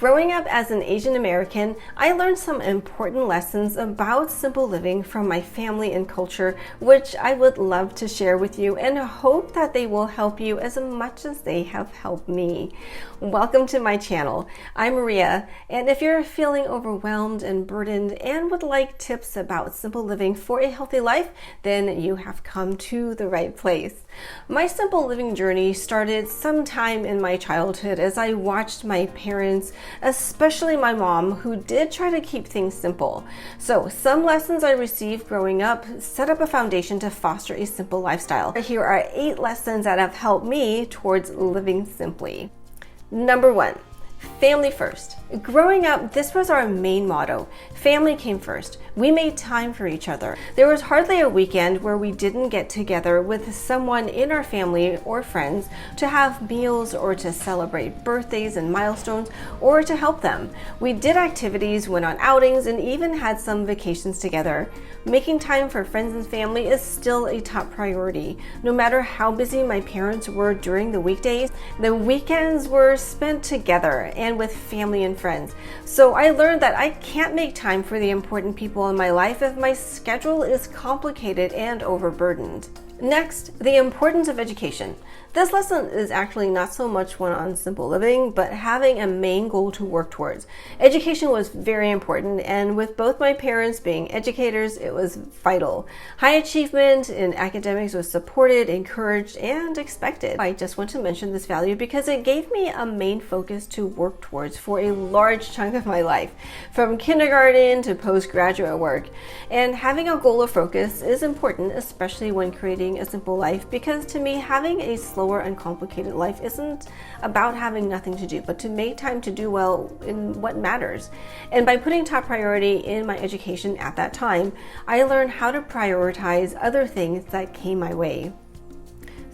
Growing up as an Asian American, I learned some important lessons about simple living from my family and culture, which I would love to share with you and hope that they will help you as much as they have helped me. Welcome to my channel. I'm Maria, and if you're feeling overwhelmed and burdened and would like tips about simple living for a healthy life, then you have come to the right place. My simple living journey started sometime in my childhood as I watched my parents, especially my mom, who did try to keep things simple. So some lessons I received growing up set up a foundation to foster a simple lifestyle. Here are 8 lessons that have helped me towards living simply. Number 1. Family first. Growing up, this was our main motto. Family came first. We made time for each other. There was hardly a weekend where we didn't get together with someone in our family or friends to have meals or to celebrate birthdays and milestones or to help them. We did activities, went on outings, and even had some vacations together. Making time for friends and family is still a top priority. No matter how busy my parents were during the weekdays, the weekends were spent together and with family and friends. So I learned that I can't make time for the important people in my life if my schedule is complicated and overburdened. Next, the importance of education. This lesson is actually not so much one on simple living, but having a main goal to work towards. Education was very important, and with both my parents being educators, it was vital. High achievement in academics was supported, encouraged, and expected. I just want to mention this value because it gave me a main focus to work towards for a large chunk of my life, from kindergarten to postgraduate work. And having a goal of focus is important, especially when creating a simple life, because to me, having a slower, uncomplicated life isn't about having nothing to do, but to make time to do well in what matters. And by putting top priority in my education at that time, I learned how to prioritize other things that came my way.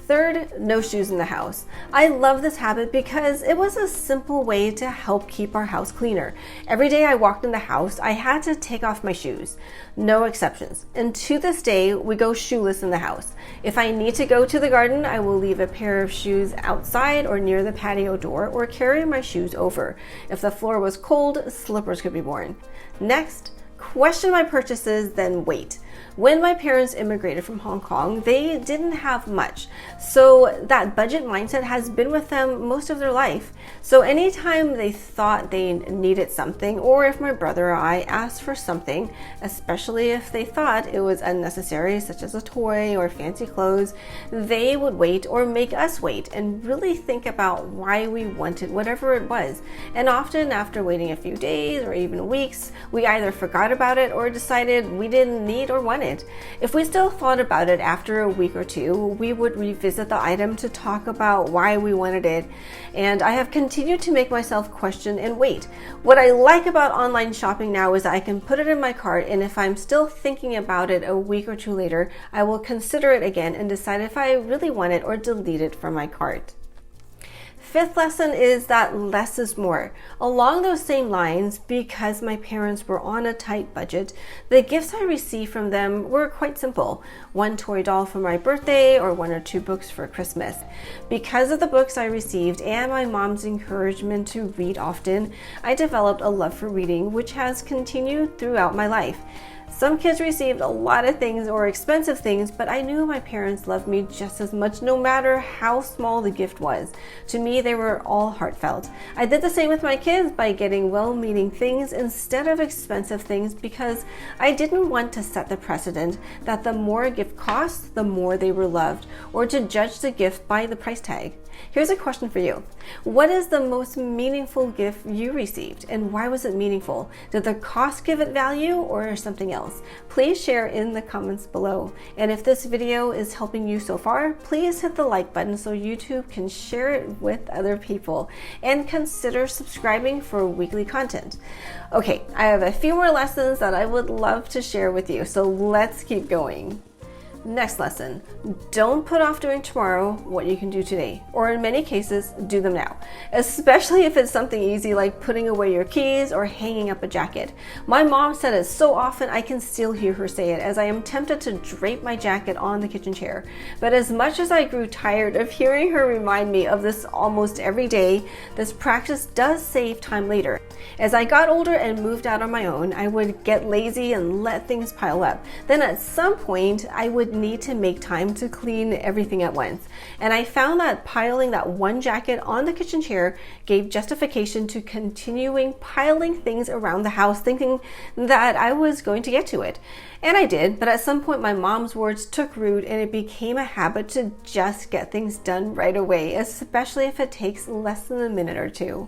Third, no shoes in the house. I love this habit because it was a simple way to help keep our house cleaner. Every day I walked in the house, I had to take off my shoes. No exceptions. And to this day, we go shoeless in the house. If I need to go to the garden, I will leave a pair of shoes outside or near the patio door or carry my shoes over. If the floor was cold, slippers could be worn. Next, question my purchases, then wait. When my parents immigrated from Hong Kong, they didn't have much. So that budget mindset has been with them most of their life. So anytime they thought they needed something, or if my brother or I asked for something, especially if they thought it was unnecessary, such as a toy or fancy clothes, they would wait or make us wait and really think about why we wanted whatever it was. And often after waiting a few days or even weeks, we either forgot about it or decided we didn't need or want it. If we still thought about it after a week or two, we would revisit the item to talk about why we wanted it. And I have continued to make myself question and wait. What I like about online shopping now is I can put it in my cart, and if I'm still thinking about it a week or two later, I will consider it again and decide if I really want it or delete it from my cart. Fifth lesson is that less is more. Along those same lines, because my parents were on a tight budget, the gifts I received from them were quite simple. 1 toy doll for my birthday or 1 or 2 books for Christmas. Because of the books I received and my mom's encouragement to read often, I developed a love for reading, which has continued throughout my life. Some kids received a lot of things or expensive things, but I knew my parents loved me just as much no matter how small the gift was. To me, they were all heartfelt. I did the same with my kids by getting well-meaning things instead of expensive things because I didn't want to set the precedent that the more a gift costs, the more they were loved, or to judge the gift by the price tag. Here's a question for you. What is the most meaningful gift you received, and why was it meaningful? Did the cost give it value or something else? Please share in the comments below. And if this video is helping you so far, please hit the like button so YouTube can share it with other people, and consider subscribing for weekly content. Okay, I have a few more lessons that I would love to share with you, so let's keep going. Next lesson, don't put off doing tomorrow what you can do today, or in many cases, do them now, especially if it's something easy like putting away your keys or hanging up a jacket. My mom said it so often I can still hear her say it as I am tempted to drape my jacket on the kitchen chair. But as much as I grew tired of hearing her remind me of this almost every day, this practice does save time later. As I got older and moved out on my own, I would get lazy and let things pile up. Then at some point, I would need to make time to clean everything at once. And I found that piling that one jacket on the kitchen chair gave justification to continuing piling things around the house, thinking that I was going to get to it. And I did, but at some point my mom's words took root and it became a habit to just get things done right away, especially if it takes less than a minute or two.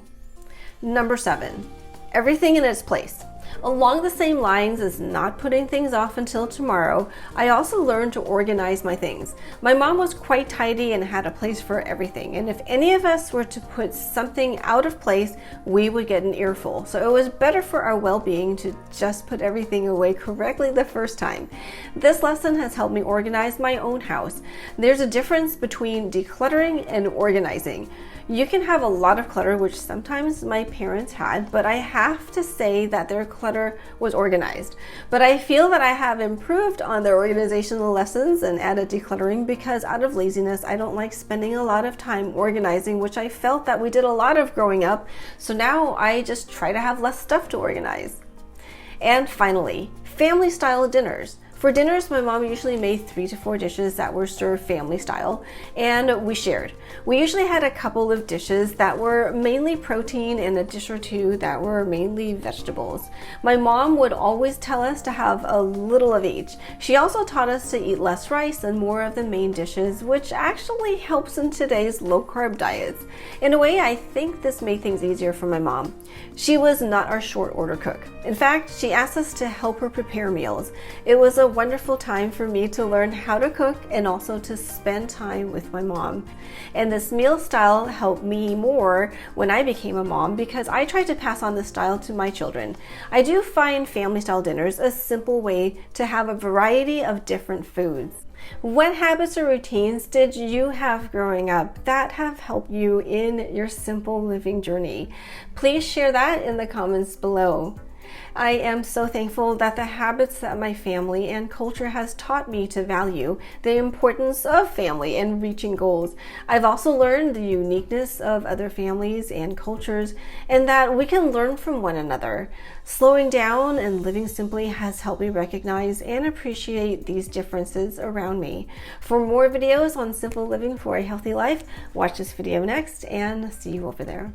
Number 7, everything in its place. Along the same lines as not putting things off until tomorrow, I also learned to organize my things. My mom was quite tidy and had a place for everything, and if any of us were to put something out of place, we would get an earful. So it was better for our well-being to just put everything away correctly the first time. This lesson has helped me organize my own house. There's a difference between decluttering and organizing. You can have a lot of clutter, which sometimes my parents had, but I have to say that their clutter was organized. But I feel that I have improved on their organizational lessons and added decluttering because out of laziness, I don't like spending a lot of time organizing, which I felt that we did a lot of growing up. So now I just try to have less stuff to organize. And finally, family style dinners. For dinners, my mom usually made 3 to 4 dishes that were served family style, and we shared. We usually had a couple of dishes that were mainly protein and a dish or two that were mainly vegetables. My mom would always tell us to have a little of each. She also taught us to eat less rice and more of the main dishes, which actually helps in today's low-carb diets. In a way, I think this made things easier for my mom. She was not our short order cook. In fact, she asked us to help her prepare meals. It was a wonderful time for me to learn how to cook and also to spend time with my mom. And this meal style helped me more when I became a mom because I tried to pass on this style to my children. I do find family style dinners a simple way to have a variety of different foods. What habits or routines did you have growing up that have helped you in your simple living journey? Please share that in the comments below. I am so thankful that the habits that my family and culture has taught me to value the importance of family and reaching goals. I've also learned the uniqueness of other families and cultures and that we can learn from one another. Slowing down and living simply has helped me recognize and appreciate these differences around me. For more videos on simple living for a healthy life, watch this video next and see you over there.